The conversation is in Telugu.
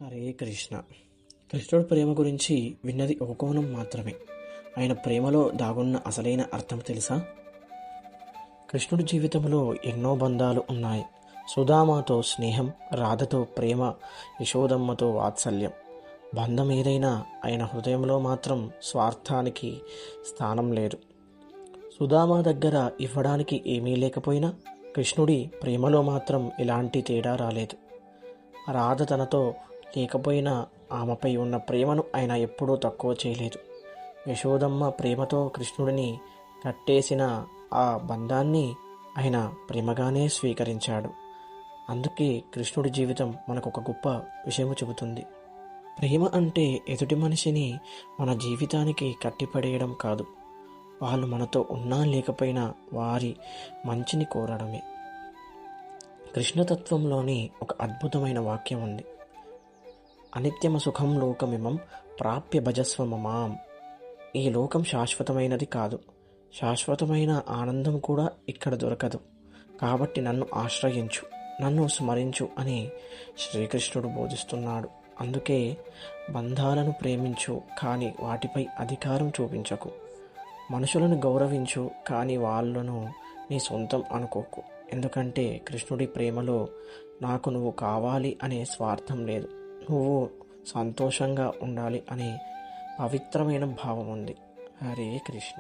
హరే కృష్ణ. కృష్ణుడి ప్రేమ గురించి విన్నది ఒక కోణం మాత్రమే. ఆయన ప్రేమలో దాగున్న అసలైన అర్థం తెలుసా? కృష్ణుడి జీవితంలో ఎన్నో బంధాలు ఉన్నాయి. సుధామతో స్నేహం, రాధతో ప్రేమ, యశోదమ్మతో వాత్సల్యం. బంధం ఏదైనా ఆయన హృదయంలో మాత్రం స్వార్థానికి స్థానం లేదు. సుధామ దగ్గర ఇవ్వడానికి ఏమీ లేకపోయినా కృష్ణుడి ప్రేమలో మాత్రం ఎలాంటి తేడా రాలేదు. రాధ తనతో లేకపోయినా ఆమెపై ఉన్న ప్రేమను ఆయన ఎప్పుడూ తక్కువ చేయలేదు. యశోదమ్మ ప్రేమతో కృష్ణుడిని కట్టేసిన ఆ బంధాన్ని ఆయన ప్రేమగానే స్వీకరించాడు. అందుకే కృష్ణుడి జీవితం మనకు ఒక గొప్ప విషయము చెబుతుంది. ప్రేమ అంటే ఎదుటి మనిషిని మన జీవితానికి కట్టిపడేయడం కాదు, వాళ్ళు మనతో ఉన్నా లేకపోయినా వారి మంచిని కోరడమే. కృష్ణతత్వంలోని ఒక అద్భుతమైన వాక్యం ఉంది. అనిత్యమ సుఖం లోకమిమం ప్రాప్య భజస్వ మమాం. ఈ లోకం శాశ్వతమైనది కాదు, శాశ్వతమైన ఆనందం కూడా ఇక్కడ దొరకదు. కాబట్టి నన్ను ఆశ్రయించు, నన్ను స్మరించు అని శ్రీకృష్ణుడు బోధిస్తున్నాడు. అందుకే బంధాలను ప్రేమించు, కానీ వాటిపై అధికారం చూపించకు. మనుషులను గౌరవించు, కానీ వాళ్ళను నీ సొంతం అనుకోకు. ఎందుకంటే కృష్ణుడి ప్రేమలో నాకు నువ్వు కావాలి అనే స్వార్థం లేదు, నువ్వు సంతోషంగా ఉండాలి అనే పవిత్రమైన భావం ఉంది. హరే కృష్ణ.